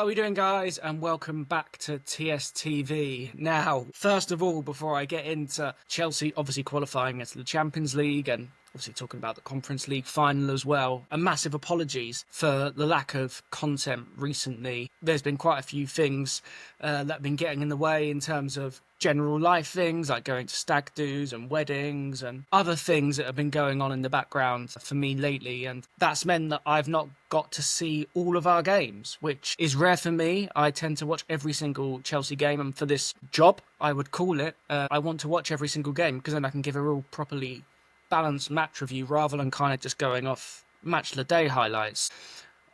are we doing, guys? And welcome back to TSTV. Now, first of all, before I get into Chelsea obviously qualifying into the Champions League and obviously talking about the Conference League final as well, a massive apologies for the lack of content recently. There's been quite a few things that have been getting in the way in terms of general life things like going to stag do's and weddings and other things that have been going on in the background for me lately, and that's meant that I've not got to see all of our games, which is rare for me. I tend to watch every single Chelsea game, and for this job, I would call it, I want to watch every single game because then I can give a real properly balanced match review rather than kind of just going off match of the day highlights.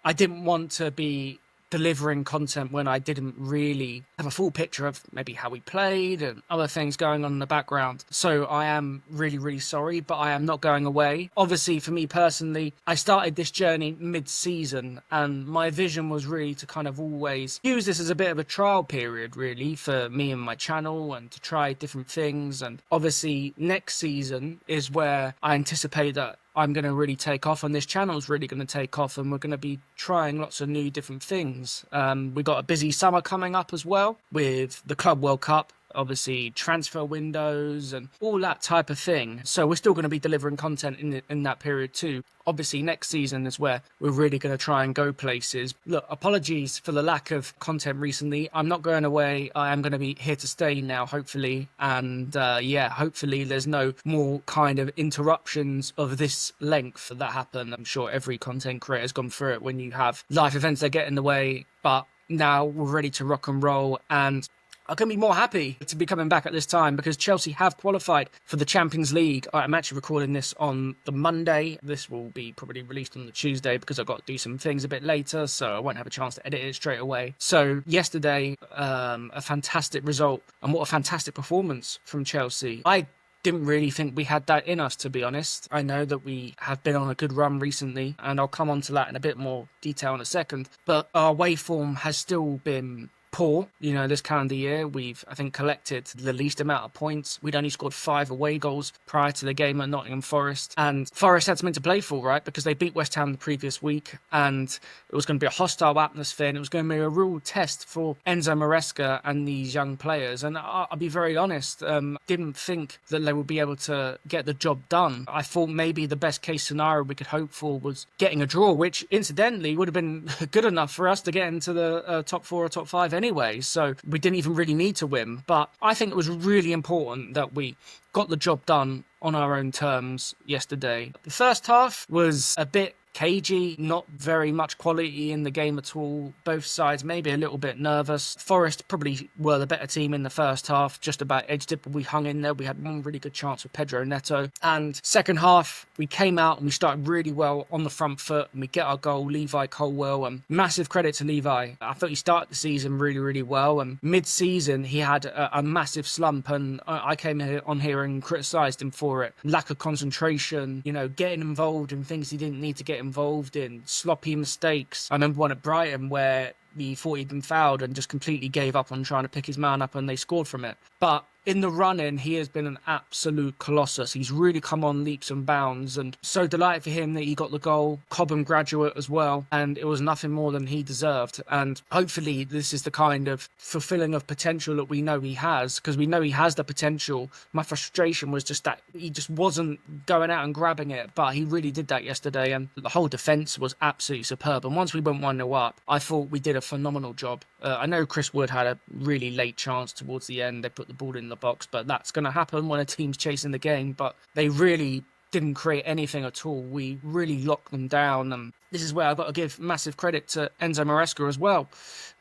I didn't want to be delivering content when I didn't really have a full picture of maybe how we played and other things going on in the background. So I am really sorry, but I am not going away. Obviously, for me personally, I started this journey mid-season, and my vision was really to kind of always use this as a bit of a trial period, really, for me and my channel, and to try different things. And obviously, next season is where I anticipate that I'm going to really take off, and this channel's really going to take off, and we're going to be trying lots of new different things. We've got a busy summer coming up as well with the Club World Cup, obviously transfer windows and all that type of thing. So we're still going to be delivering content in that period too. Obviously next season is where we're really going to try and go places. Look, apologies for the lack of content recently. I'm not going away. I am going to be here to stay now, hopefully. And hopefully there's no more kind of interruptions of this length that happen. I'm sure every content creator's gone through it when you have life events that get in the way. But now we're ready to rock and roll, and I couldn't be more happy to be coming back at this time because Chelsea have qualified for the Champions League. I'm actually recording this on the Monday. This will be probably released on the Tuesday because I've got to do some things a bit later, so I won't have a chance to edit it straight away. So yesterday, a fantastic result, and what a fantastic performance from Chelsea. I didn't really think we had that in us, to be honest. I know that we have been on a good run recently, and I'll come on to that in a bit more detail in a second, but our away form has still been poor. This calendar year, we've, I think, collected the least amount of points. We'd only scored 5 away goals prior to the game at Nottingham Forest. And Forest had something to play for, right? Because they beat West Ham the previous week, and it was going to be a hostile atmosphere, and it was going to be a real test for Enzo Maresca and these young players. And I'll be very honest, didn't think that they would be able to get the job done. I thought maybe the best case scenario we could hope for was getting a draw, which incidentally would have been good enough for us to get into the top 4 or top 5 anyway, so we didn't even really need to win. But I think it was really important that we got the job done on our own terms yesterday. The first half was a bit cagey, not very much quality in the game at all. Both sides maybe a little bit nervous. Forest probably were the better team in the first half, just about edged it, but we hung in there. We had one really good chance with Pedro Neto. And second half, we came out and we started really well on the front foot, and we get our goal, Levi Colwell, and massive credit to Levi. I thought he started the season really well, and mid-season he had a massive slump, and I came on here and criticised him for it. Lack of concentration, getting involved in things he didn't need to get involved in, sloppy mistakes. I remember one at Brighton where he thought he'd been fouled and just completely gave up on trying to pick his man up, and they scored from it. But in the run-in, he has been an absolute colossus. He's really come on leaps and bounds, and so delighted for him that he got the goal. Cobham graduate as well, and it was nothing more than he deserved. And hopefully this is the kind of fulfilling of potential that we know he has, because we know he has the potential. My frustration was just that he just wasn't going out and grabbing it, but he really did that yesterday, and the whole defence was absolutely superb. And once we went 1-0 up, I thought we did a phenomenal job. I know Chris Wood had a really late chance towards the end. They put the ball in the box, but that's going to happen when a team's chasing the game. But they really didn't create anything at all. We really locked them down, and this is where I've got to give massive credit to Enzo Maresca as well,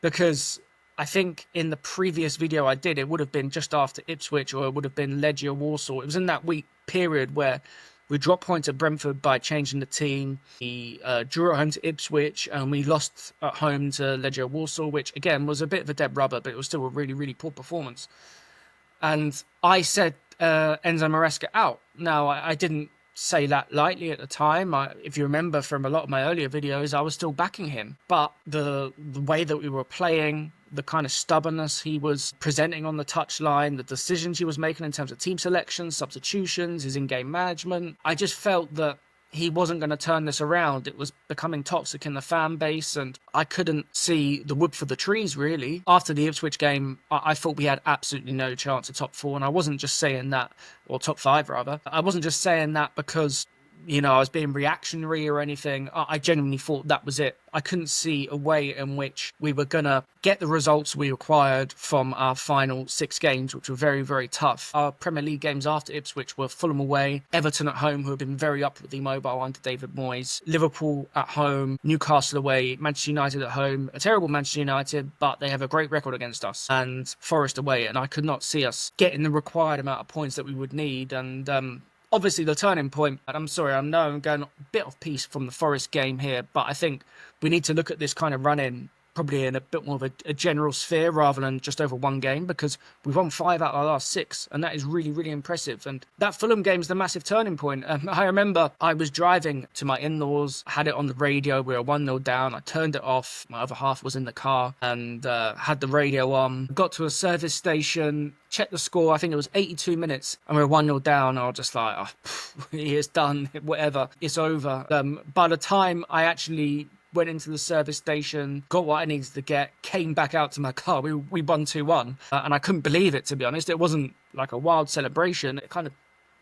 because I think in the previous video I did, it would have been just after Ipswich, or it would have been Legia Warsaw. It was in that week period where we dropped points at Brentford by changing the team. We drew at home to Ipswich, and we lost at home to Legia Warsaw, which again was a bit of a dead rubber, but it was still a really poor performance. And I said Enzo Maresca out. Now, I didn't say that lightly at the time. If you remember from a lot of my earlier videos, I was still backing him. But the way that we were playing, the kind of stubbornness he was presenting on the touchline, the decisions he was making in terms of team selection, substitutions, his in-game management, I just felt that he wasn't going to turn this around. It was becoming toxic in the fan base, and I couldn't see the wood for the trees, really. After the Ipswich game, I thought we had absolutely no chance of top 4, and I wasn't just saying that, or top 5 rather. I wasn't just saying that because I was being reactionary or anything. I genuinely thought that was it. I couldn't see a way in which we were going to get the results we required from our final 6 games, which were very, very tough. Our Premier League games after Ipswich were Fulham away, Everton at home, who have been very upwardly mobile under David Moyes, Liverpool at home, Newcastle away, Manchester United at home, a terrible Manchester United, but they have a great record against us, and Forest away, and I could not see us getting the required amount of points that we would need, and obviously, the turning point, and I'm sorry, I know I'm going a bit off piece from the Forest game here, but I think we need to look at this kind of run-in probably in a bit more of a general sphere rather than just over one game, because we've won 5 out of our last 6, and that is really, really impressive. And that Fulham game is the massive turning point. I remember I was driving to my in-laws, had it on the radio, we were 1-0 down, I turned it off, my other half was in the car, and had the radio on, got to a service station, checked the score, I think it was 82 minutes, and we were 1-0 down. I was just like, oh, it's done, whatever, it's over. By the time I actually went into the service station, got what I needed to get, came back out to my car, we won 2-1, and I couldn't believe it, to be honest. It wasn't like a wild celebration. It kind of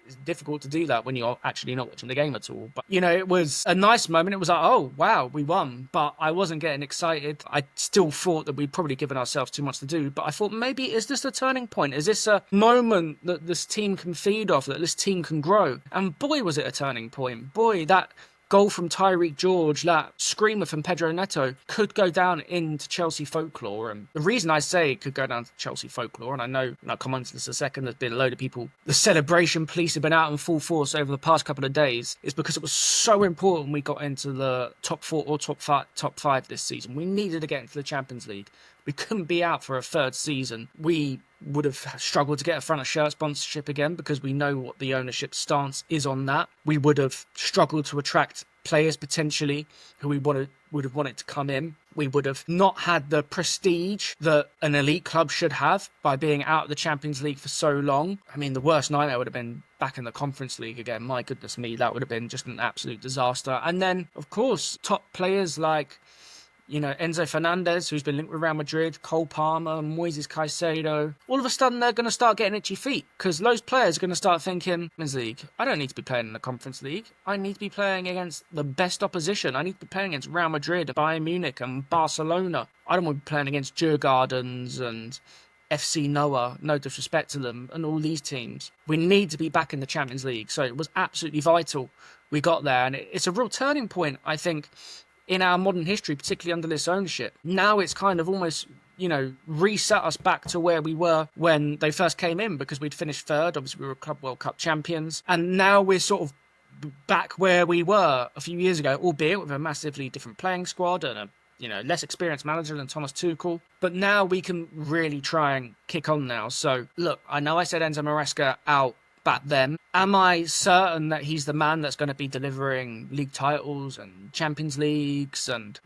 is difficult to do that when you're actually not watching the game at all. But, it was a nice moment. It was like, oh, wow, we won. But I wasn't getting excited. I still thought that we'd probably given ourselves too much to do. But I thought, maybe, is this a turning point? Is this a moment that this team can feed off, that this team can grow? And boy, was it a turning point. Boy, that goal from Tyreek George, that screamer from Pedro Neto, could go down into Chelsea folklore. And the reason I say it could go down to Chelsea folklore, and I know, and I'll come on to this in a second, there's been a load of people, the celebration police have been out in full force over the past couple of days, is because it was so important we got into the top 4 or top 5 this season. We needed to get into the Champions League. We couldn't be out for a 3rd season. We would have struggled to get a front of shirt sponsorship again, because we know what the ownership stance is on that. We would have struggled to attract players potentially who we would have wanted to come in. We would have not had the prestige that an elite club should have by being out of the Champions League for so long. I mean, the worst nightmare would have been back in the Conference League again. My goodness me, that would have been just an absolute disaster. And then, of course, top players like Enzo Fernandez, who's been linked with Real Madrid, Cole Palmer, Moises Caicedo, all of a sudden they're going to start getting itchy feet, because those players are going to start thinking, Champions League, I don't need to be playing in the Conference League. I need to be playing against the best opposition. I need to be playing against Real Madrid, Bayern Munich and Barcelona. I don't want to be playing against Djurgårdens and FC Noah, no disrespect to them, and all these teams. We need to be back in the Champions League. So it was absolutely vital we got there, and it's a real turning point, I think, in our modern history, particularly under this ownership. Now it's kind of almost, reset us back to where we were when they first came in, because we'd finished 3rd. Obviously, we were Club World Cup champions. And now we're sort of back where we were a few years ago, albeit with a massively different playing squad and a less experienced manager than Thomas Tuchel. But now we can really try and kick on now. So, look, I know I said Enzo Maresca out back then. Am I certain that he's the man that's going to be delivering league titles and Champions Leagues and,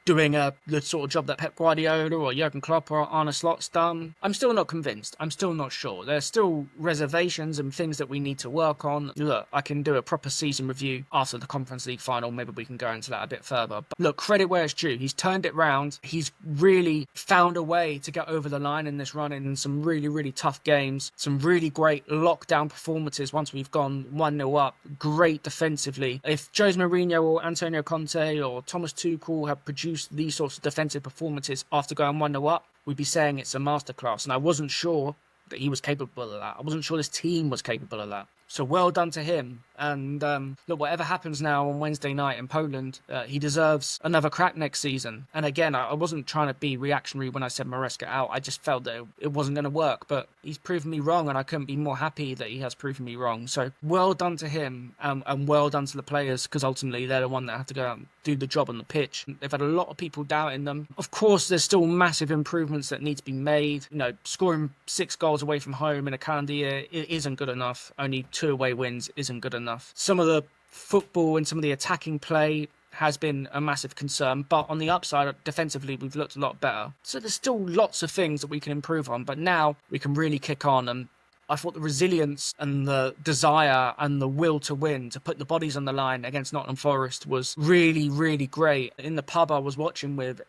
doing the sort of job that Pep Guardiola or Jurgen Klopp or Arne Slot's done? I'm still not convinced. I'm still not sure. There's still reservations and things that we need to work on. Look, I can do a proper season review after the Conference League final. Maybe we can go into that a bit further. But look, credit where it's due. He's turned it round. He's really found a way to get over the line in this run in some really, really tough games. Some really great lockdown performances once we've gone 1-0 up. Great defensively. If Jose Mourinho or Antonio Conte or Thomas Tuchel have produced these sorts of defensive performances after going 1-0 up, we'd be saying it's a masterclass. And I wasn't sure that he was capable of that. I wasn't sure this team was capable of that. So well done to him. And look, whatever happens now on Wednesday night in Poland, he deserves another crack next season. And again, I wasn't trying to be reactionary when I said Maresca out. I just felt that it wasn't going to work. But he's proven me wrong, and I couldn't be more happy that he has proven me wrong. So well done to him, and well done to the players, because ultimately they're the one that have to go out and do the job on the pitch. They've had a lot of people doubting them. Of course, there's still massive improvements that need to be made. Scoring 6 goals away from home in a calendar year isn't good enough. Only 2 away wins isn't good enough. Some of the football and some of the attacking play has been a massive concern, but on the upside, defensively, we've looked a lot better. So there's still lots of things that we can improve on, but now we can really kick on, and I thought the resilience and the desire and the will to win, to put the bodies on the line against Nottingham Forest was really, really great. In the pub I was watching with,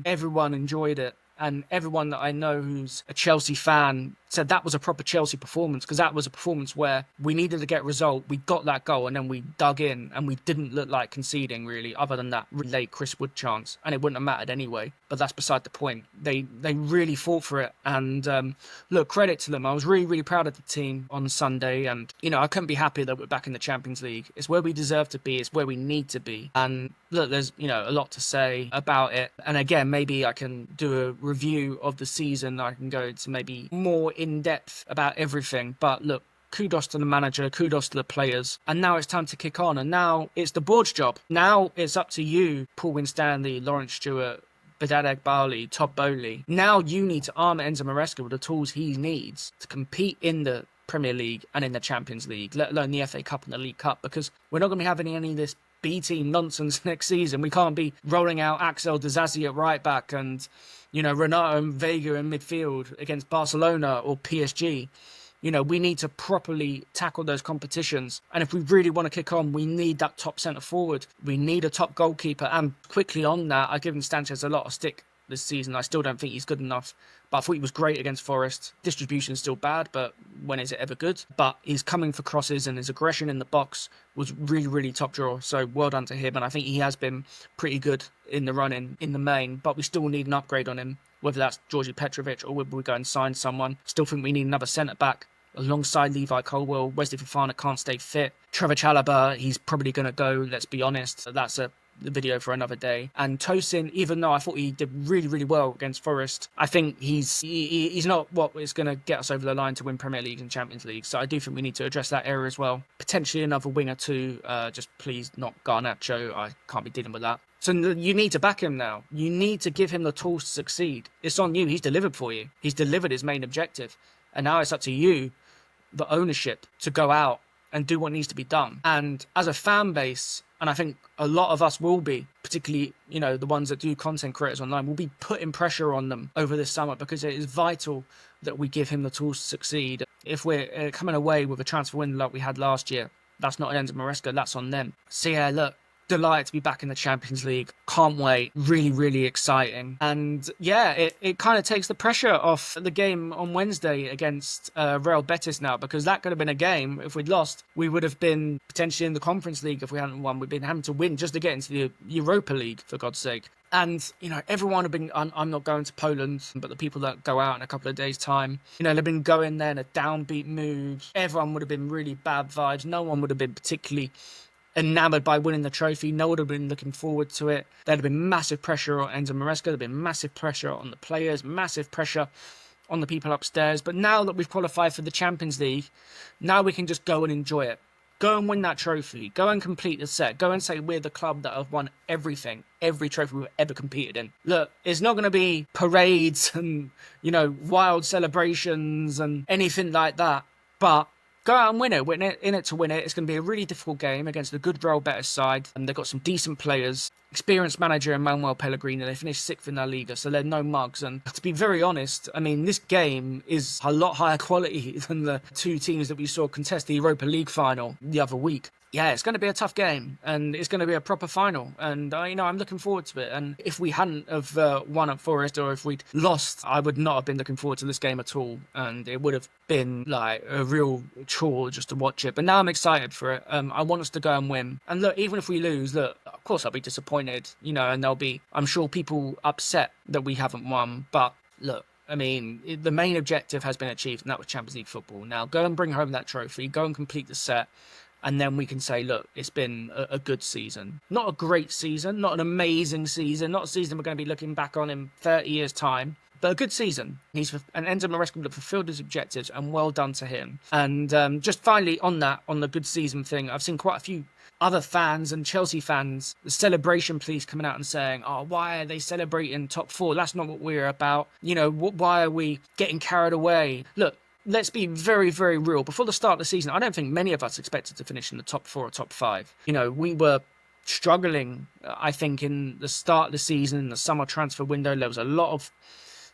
everyone enjoyed it. And everyone that I know who's a Chelsea fan said that was a proper Chelsea performance, because that was a performance where we needed to get a result. We got that goal and then we dug in and we didn't look like conceding, really, other than that late Chris Wood chance. And it wouldn't have mattered anyway, but that's beside the point. They really fought for it. And look, credit to them. I was really, really proud of the team on Sunday. And, I couldn't be happier that we're back in the Champions League. It's where we deserve to be. It's where we need to be. And look, there's, a lot to say about it. And again, maybe I can do a review of the season. I can go into maybe more in depth about everything. But look, kudos to the manager, kudos to the players. And now it's time to kick on. And now it's the board's job. Now it's up to you, Paul Winstanley, Lawrence Stewart, Badad Eghbali, Todd Bowley. Now you need to arm Enzo Maresca with the tools he needs to compete in the Premier League and in the Champions League, let alone the FA Cup and the League Cup, because we're not going to be having any of this B-team nonsense next season. We can't be rolling out Axel Disasi at right back and, Renato and Vega in midfield against Barcelona or PSG. We need to properly tackle those competitions. And if we really want to kick on, we need that top centre forward. We need a top goalkeeper. And quickly on that, I've given Sanchez a lot of stick this season. I still don't think he's good enough, but I thought he was great against Forest. Distribution is still bad, but when is it ever good? But he's coming for crosses and his aggression in the box was really, really top drawer. So well done to him. And I think he has been pretty good in the run-in in the main, but we still need an upgrade on him, whether that's Georgi Petrovic or whether we go and sign someone. Still think we need another centre-back alongside Levi Colwill. Wesley Fofana can't stay fit. Trevor Chalobah, he's probably going to go, let's be honest. That's the video for another day. And Tosin, even though I thought he did really, really well against Forest, I think he's not what is going to get us over the line to win Premier League and Champions League. So I do think we need to address that area as well. Potentially another winger too. Just please not Garnacho. I can't be dealing with that. So you need to back him now. You need to give him the tools to succeed. It's on you. He's delivered for you. He's delivered his main objective. And now it's up to you, the ownership, to go out and do what needs to be done. And as a fan base, and I think a lot of us will be, particularly, the ones that do content creators online, will be putting pressure on them over this summer, because it is vital that we give him the tools to succeed. If we're coming away with a transfer window like we had last year, that's not Enzo Maresca, that's on them. So yeah, look, delighted to be back in the Champions League. Can't wait. Really, really exciting. And yeah, it kind of takes the pressure off the game on Wednesday against Real Betis now, because that could have been a game. If we'd lost, we would have been potentially in the Conference League. If we hadn't won, we'd been having to win just to get into the Europa League, for God's sake. And, everyone have been, I'm not going to Poland, but the people that go out in a couple of days' time, they've been going there in a downbeat mood. Everyone would have been really bad vibes. No one would have been particularly enamoured by winning the trophy. No one would have been looking forward to it. There'd have been massive pressure on Enzo Maresca. There'd been massive pressure on the players, massive pressure on the people upstairs. But now that we've qualified for the Champions League, now we can just go and enjoy it. Go and win that trophy. Go and complete the set. Go and say we're the club that have won everything, every trophy we've ever competed in. Look, it's not going to be parades and, wild celebrations and anything like that. But go out and win it. We're in it to win it. It's going to be a really difficult game against a good Real Betis side. And they've got some decent players. Experienced manager Manuel Pellegrini. They finished 6th in La Liga, so they're no mugs. And to be very honest, this game is a lot higher quality than the two teams that we saw contest the Europa League final the other week. Yeah, it's going to be a tough game, and it's going to be a proper final, and I'm looking forward to it. And if we hadn't have won at Forest, or if we'd lost, I would not have been looking forward to this game at all, and it would have been like a real chore just to watch it. But now I'm excited for it. I want us to go and win. And look, even if we lose, look, of course I'll be disappointed, and there'll be, I'm sure, people upset that we haven't won. But look, the main objective has been achieved, and that was Champions League football. Now go and bring home that trophy, go and complete the set. And then we can say, look, it's been a good season. Not a great season, not an amazing season, not a season we're going to be looking back on in 30 years' time, but a good season. And Enzo Maresca fulfilled his objectives, and well done to him. And just finally on the good season thing, I've seen quite a few other fans and Chelsea fans, the celebration police coming out and saying, why are they celebrating top four? That's not what we're about. Why are we getting carried away? Look, let's be very, very real. Before the start of the season, I don't think many of us expected to finish in the top 4 or top 5. We were struggling, I think, in the start of the season, in the summer transfer window. There was a lot of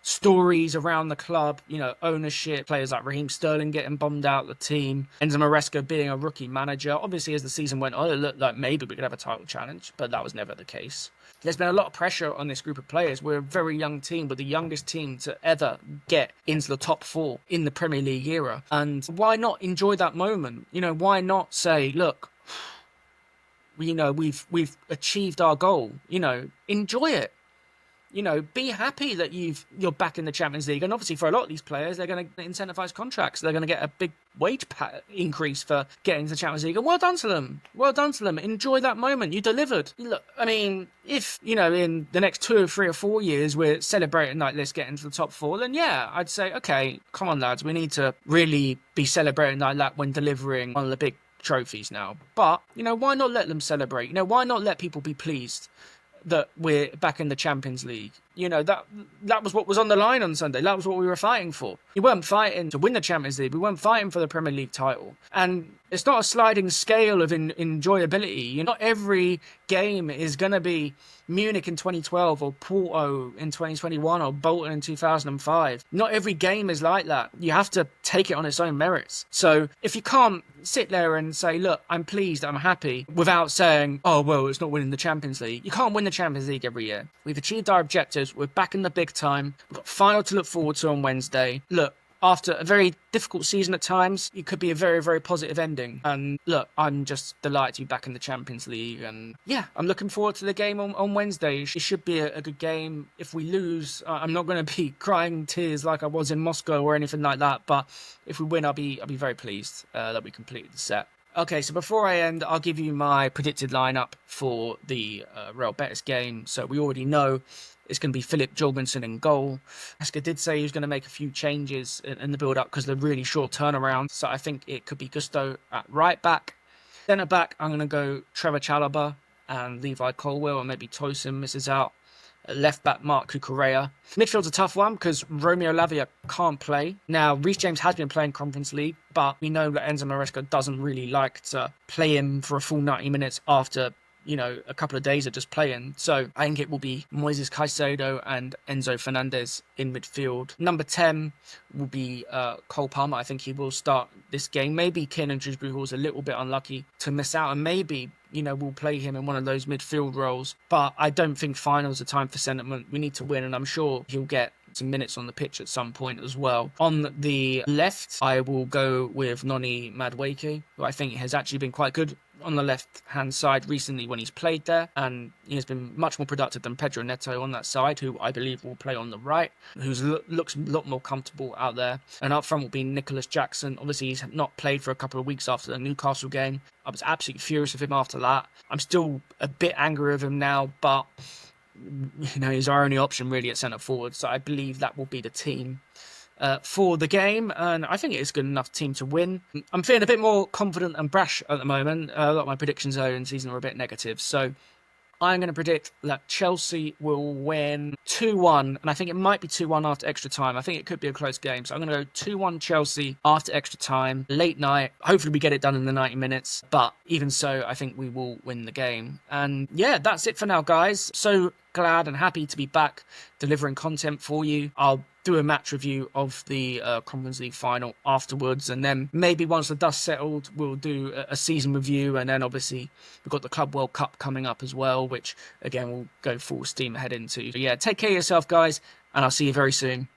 stories around the club, ownership, players like Raheem Sterling getting bombed out of the team, Enzo Maresca being a rookie manager. Obviously, as the season went on, it looked like maybe we could have a title challenge, but that was never the case. There's been a lot of pressure on this group of players. We're a very young team, but the youngest team to ever get into the top 4 in the Premier League era. And why not enjoy that moment? Why not say, look, we've achieved our goal. Enjoy it. Be happy that you're back in the Champions League. And obviously for a lot of these players, they're going to incentivize contracts. They're going to get a big wage increase for getting to the Champions League. And well done to them. Well done to them. Enjoy that moment. You delivered. Look, I mean, if, in the next 2 or 3 or 4 years, we're celebrating like this, getting to the top 4, then yeah, I'd say, okay, come on, lads. We need to really be celebrating like that when delivering one of the big trophies now. But, why not let them celebrate? Why not let people be pleased that we're back in the Champions League? That was what was on the line on Sunday. That was what we were fighting for. We weren't fighting to win the Champions League. We weren't fighting for the Premier League title. And it's not a sliding scale of enjoyability. Not every game is going to be Munich in 2012 or Porto in 2021 or Bolton in 2005. Not every game is like that. You have to take it on its own merits. So if you can't sit there and say, look, I'm pleased, I'm happy, without saying, oh, well, it's not winning the Champions League. You can't win the Champions League every year. We've achieved our objectives. We're back in the big time. We've got final to look forward to on Wednesday. Look, after a very difficult season at times, it could be a very, very positive ending. And look, I'm just delighted to be back in the Champions League. And yeah, I'm looking forward to the game on Wednesday. It should be a good game. If we lose, I'm not going to be crying tears like I was in Moscow or anything like that. But if we win, I'll be very pleased that we completed the set. Okay, so before I end, I'll give you my predicted lineup for the Real Betis game. So we already know it's going to be Philip Jorgensen in goal. Esker did say he was going to make a few changes in the build-up because they're really short turnaround. So I think it could be Gusto at right back. Centre back, I'm going to go Trevor Chalobah and Levi Colwill, and maybe Tosin misses out. Left back, Marc Cucurella. Midfield's a tough one because Romeo Lavia can't play. Now, Reece James has been playing Conference League, but we know that Enzo Maresca doesn't really like to play him for a full 90 minutes after a couple of days of just playing. So I think it will be Moises Caicedo and Enzo Fernandez in midfield. Number 10 will be Cole Palmer. I think he will start this game. Maybe Kiernan Dewsbury Hall's a little bit unlucky to miss out, and maybe we'll play him in one of those midfield roles. But I don't think finals are time for sentiment. We need to win, and I'm sure he'll get some minutes on the pitch at some point as well. On the left, I will go with Noni Madueke, who I think has actually been quite good on the left-hand side recently when he's played there, and he has been much more productive than Pedro Neto on that side, who I believe will play on the right, who looks a lot more comfortable out there. And up front will be Nicholas Jackson. Obviously, he's not played for a couple of weeks after the Newcastle game. I was absolutely furious with him after that. I'm still a bit angry with him now, but he's our only option really at centre forward. So I believe that will be the team for the game, and I think it is a good enough team to win. I'm feeling a bit more confident and brash at the moment. A lot of my predictions earlier in the season were a bit negative, so I'm going to predict that Chelsea will win 2-1, and I think it might be 2-1 after extra time. I think it could be a close game, so I'm going to go 2-1 Chelsea after extra time, late night. Hopefully we get it done in the 90 minutes, but even so, I think we will win the game. And yeah, that's it for now, guys. So glad and happy to be back delivering content for you. I'll do a match review of the Conference League final afterwards, and then maybe once the dust settled, we'll do a season review, and then obviously we've got the Club World Cup coming up as well, which again we'll go full steam ahead into. But yeah, take care of yourself, guys, and I'll see you very soon.